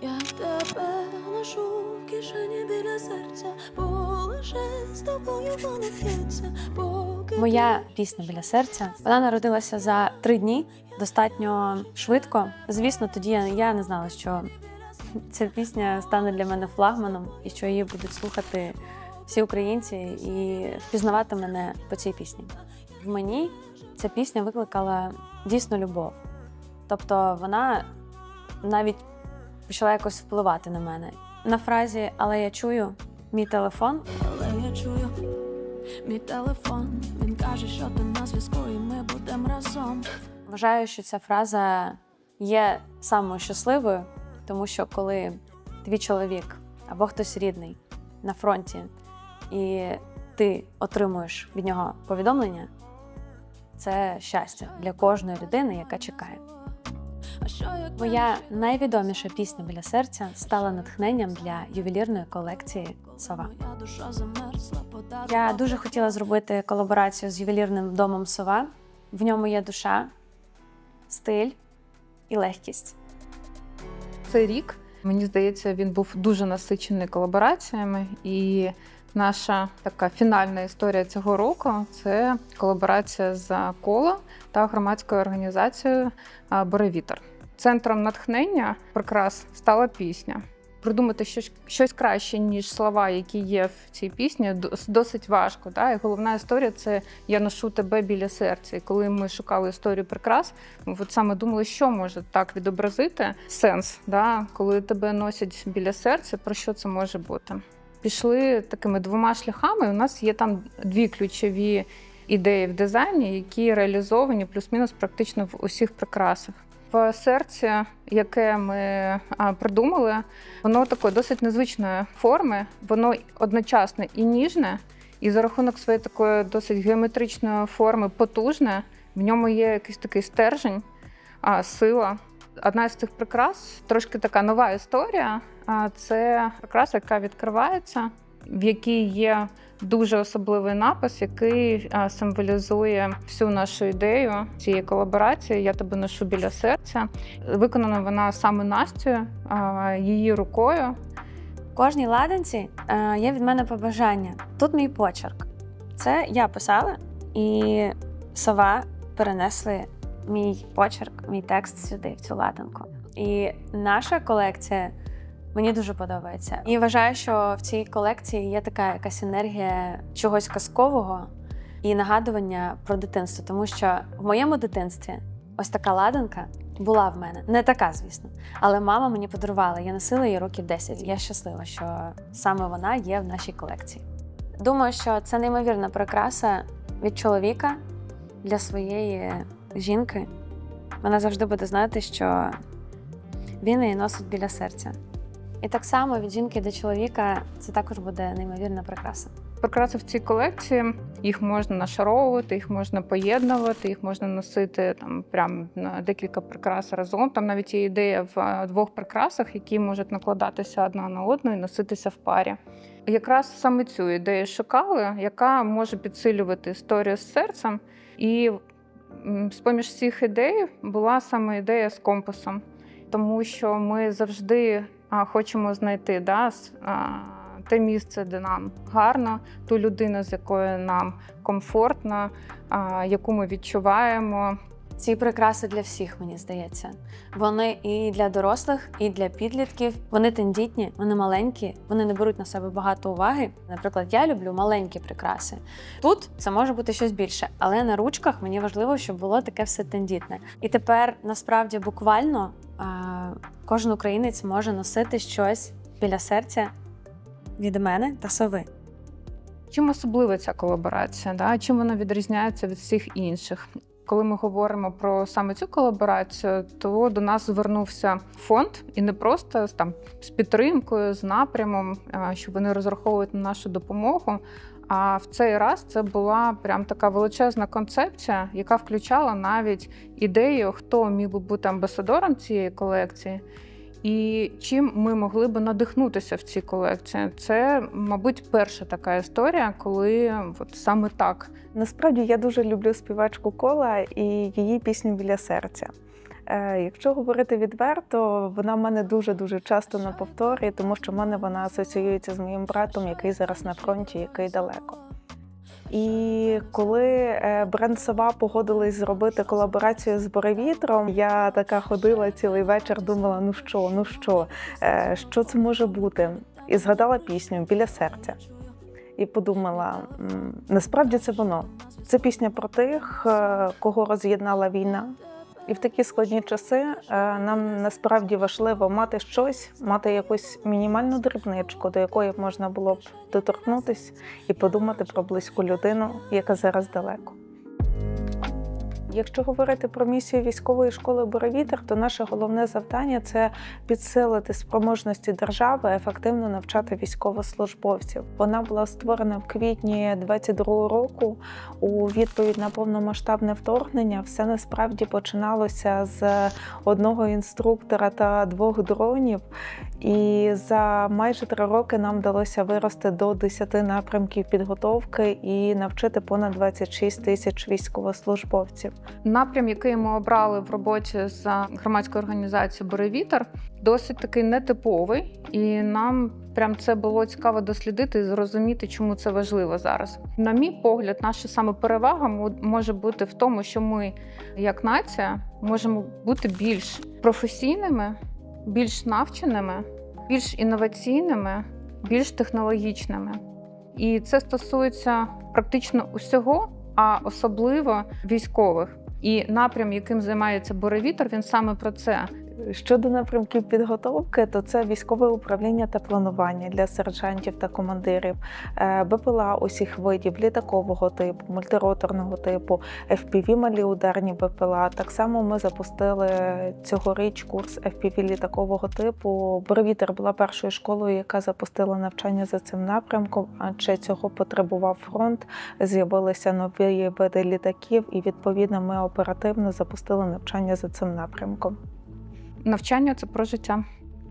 Я тебе ношу в кишені біля серця, бо лише з тобою воно п'ється. Моя пісня «Біля серця», вона народилася за 3 дні, достатньо швидко. Звісно, тоді я не знала, що ця пісня стане для мене флагманом і що її будуть слухати всі українці і впізнавати мене по цій пісні. В мені ця пісня викликала дійсно любов. Тобто вона навіть почала якось впливати на мене. На фразі «Але я чую мій телефон». Але я чую мій телефон, він каже, що ти на зв'язку і ми будемо разом. Вважаю, що ця фраза є самою щасливою, тому що коли твій чоловік або хтось рідний на фронті, і ти отримуєш від нього повідомлення, це щастя для кожної людини, яка чекає. Моя найвідоміша пісня «Біля серця» стала натхненням для ювелірної колекції «Сова». Я дуже хотіла зробити колаборацію з ювелірним домом «Сова». В ньому є душа, стиль і легкість. Цей рік, мені здається, він був дуже насичений колабораціями. І наша така фінальна історія цього року – це колаборація з «Коло» та громадською організацією «Буревітер». Центром натхнення прикрас стала пісня. Придумати щось краще, ніж слова, які є в цій пісні, досить важко. Да? І головна історія – це «Я ношу тебе біля серця». І коли ми шукали історію прикрас, ми от саме думали, що може так відобразити сенс, да? Коли тебе носять біля серця, про що це може бути. Пішли такими 2 шляхами. У нас є там 2 ключові ідеї в дизайні, які реалізовані плюс-мінус практично в усіх прикрасах. В серці, яке ми придумали, воно такої досить незвичної форми, воно одночасно і ніжне, і за рахунок своєї такої досить геометричної форми потужне, в ньому є якийсь такий стержень, сила. Одна з цих прикрас, трошки така нова історія, це прикраса, яка відкривається, в якій є дуже особливий напис, який символізує всю нашу ідею цієї колаборації «Я тебе ношу біля серця». Виконана вона саме Настю, її рукою. В кожній ладанці є від мене побажання. Тут мій почерк. Це я писала, і «Сова» перенесли мій почерк, мій текст сюди, в цю ладанку. І наша колекція мені дуже подобається. І вважаю, що в цій колекції є така якась енергія чогось казкового і нагадування про дитинство. Тому що в моєму дитинстві ось така ладанка була в мене. Не така, звісно. Але мама мені подарувала. Я носила її років 10. Я щаслива, що саме вона є в нашій колекції. Думаю, що це неймовірна прикраса від чоловіка для своєї жінки. Вона завжди буде знати, що він її носить біля серця. І так само від жінки до чоловіка це також буде неймовірна прикраса. Прикраси в цій колекції, їх можна нашаровувати, їх можна поєднувати, їх можна носити там прям на декілька прикрас разом. Там навіть є ідея в 2 прикрасах, які можуть накладатися одна на одну і носитися в парі. Якраз саме цю ідею шукали, яка може підсилювати історію з серцем. І з-поміж всіх ідей була саме ідея з компасом. Тому що ми завжди хочемо знайти те місце, де нам гарно, ту людину, з якою нам комфортно, яку ми відчуваємо. Ці прикраси для всіх, мені здається. Вони і для дорослих, і для підлітків. Вони тендітні, вони маленькі, вони не беруть на себе багато уваги. Наприклад, я люблю маленькі прикраси. Тут це може бути щось більше, але на ручках мені важливо, щоб було таке все тендітне. І тепер, насправді, буквально кожен українець може носити щось біля серця від мене та «Сови». Чим особлива ця колаборація? Да? Чим вона відрізняється від всіх інших? Коли ми говоримо про саме цю колаборацію, то до нас звернувся фонд, і не просто там з підтримкою, з напрямом, що вони розраховують на нашу допомогу, а в цей раз це була прям така величезна концепція, яка включала навіть ідею, хто міг би бути амбасадором цієї колекції, і чим ми могли би надихнутися в цій колекції. Це, мабуть, перша така історія, коли от саме так. Насправді, я дуже люблю співачку Кола і її пісню «Біля серця». Якщо говорити відверто, вона в мене дуже-дуже часто на повторі, тому що в мене вона асоціюється з моїм братом, який зараз на фронті, який далеко. І коли бренд «Сова» погодились зробити колаборацію з «Буревітром», я така ходила цілий вечір, думала, що це може бути? І згадала пісню «Біля серця». І подумала, насправді це воно. Це пісня про тих, кого роз'єднала війна. І в такі складні часи нам насправді важливо мати щось, мати якусь мінімальну дрібничку, до якої можна було б доторкнутися і подумати про близьку людину, яка зараз далеко. Якщо говорити про місію військової школи «Буревітр», то наше головне завдання – це підсилити спроможності держави ефективно навчати військовослужбовців. Вона була створена в квітні 2022 року у відповідь на повномасштабне вторгнення. Все насправді починалося з одного інструктора та 2 дронів. І за майже 3 роки нам вдалося вирости до 10 напрямків підготовки і навчити понад 26 тисяч військовослужбовців. Напрям, який ми обрали в роботі з громадською організацією «Буревітр», досить такий нетиповий, і нам прям це було цікаво дослідити і зрозуміти, чому це важливо зараз. На мій погляд, наша саме перевага може бути в тому, що ми, як нація, можемо бути більш професійними, більш навченими, більш інноваційними, більш технологічними. І це стосується практично усього, а особливо військових. І напрям, яким займається «Буревітр», він саме про це. Щодо напрямків підготовки, то це військове управління та планування для сержантів та командирів, БПЛА усіх видів, літакового типу, мультироторного типу, FPV малі ударні БПЛА. Так само ми запустили цьогоріч курс FPV літакового типу. «Буревітр» була першою школою, яка запустила навчання за цим напрямком, адже цього потребував фронт, з'явилися нові види літаків і, відповідно, ми оперативно запустили навчання за цим напрямком. Навчання – це про життя.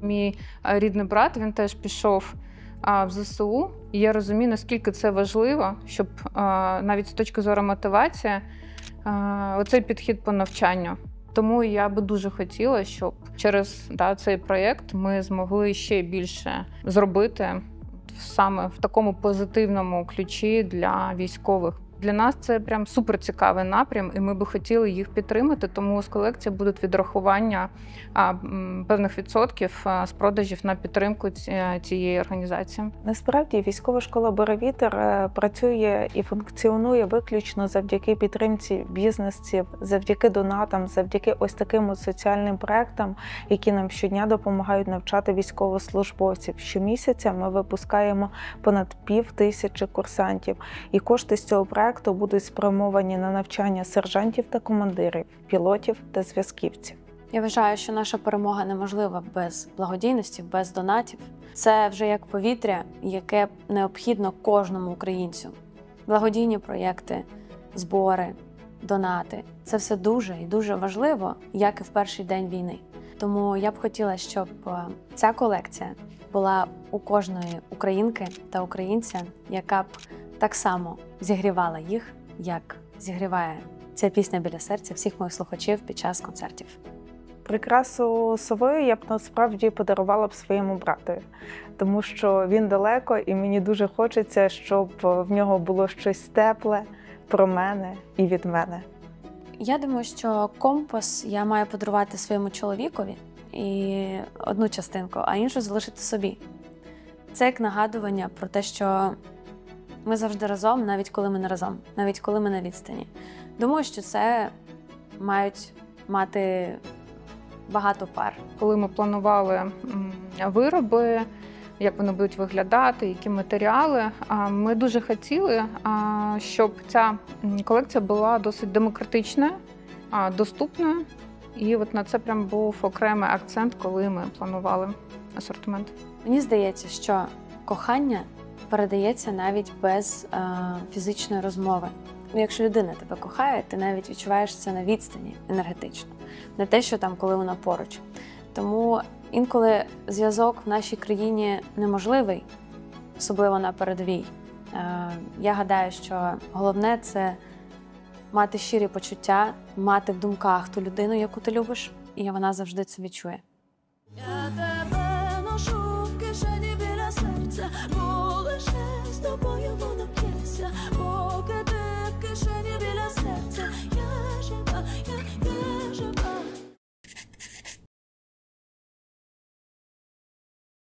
Мій рідний брат, він теж пішов в ЗСУ, і я розумію, наскільки це важливо, щоб навіть з точки зору мотивації оцей підхід по навчанню. Тому я би дуже хотіла, щоб через цей проєкт ми змогли ще більше зробити саме в такому позитивному ключі для військових. Для нас це прям суперцікавий напрям, і ми би хотіли їх підтримати, тому з колекції будуть відрахування певних відсотків з продажів на підтримку цієї організації. Насправді військова школа «Буревітр» працює і функціонує виключно завдяки підтримці бізнесів, завдяки донатам, завдяки ось таким соціальним проектам, які нам щодня допомагають навчати військовослужбовців. Щомісяця ми випускаємо понад 5000 курсантів, і кошти з цього проекту будуть спрямовані на навчання сержантів та командирів, пілотів та зв'язківців. Я вважаю, що наша перемога неможлива без благодійності, без донатів. Це вже як повітря, яке необхідно кожному українцю. Благодійні проєкти, збори, донати – це все дуже і дуже важливо, як і в перший день війни. Тому я б хотіла, щоб ця колекція була у кожної українки та українця, яка б так само зігрівала їх, як зігріває ця пісня «Біля серця» всіх моїх слухачів під час концертів. Прикрасу «Сови» я б насправді подарувала б своєму братові, тому що він далеко і мені дуже хочеться, щоб в нього було щось тепле про мене і від мене. Я думаю, що компас я маю подарувати своєму чоловікові і одну частинку, а іншу залишити собі. Це як нагадування про те, що ми завжди разом, навіть коли ми не разом, навіть коли ми на відстані. Думаю, що це мають мати багато пар. Коли ми планували вироби, як вони будуть виглядати, які матеріали, ми дуже хотіли, щоб ця колекція була досить демократичною, доступною. І от на це прям був окремий акцент, коли ми планували асортимент. Мені здається, що кохання передається навіть без фізичної розмови. Якщо людина тебе кохає, ти навіть відчуваєш це на відстані енергетично. Не те, що там, коли вона поруч. Тому інколи зв'язок в нашій країні неможливий, особливо на передовій. Я гадаю, що головне – це мати щирі почуття, мати в думках ту людину, яку ти любиш, і вона завжди це відчує. Я тебе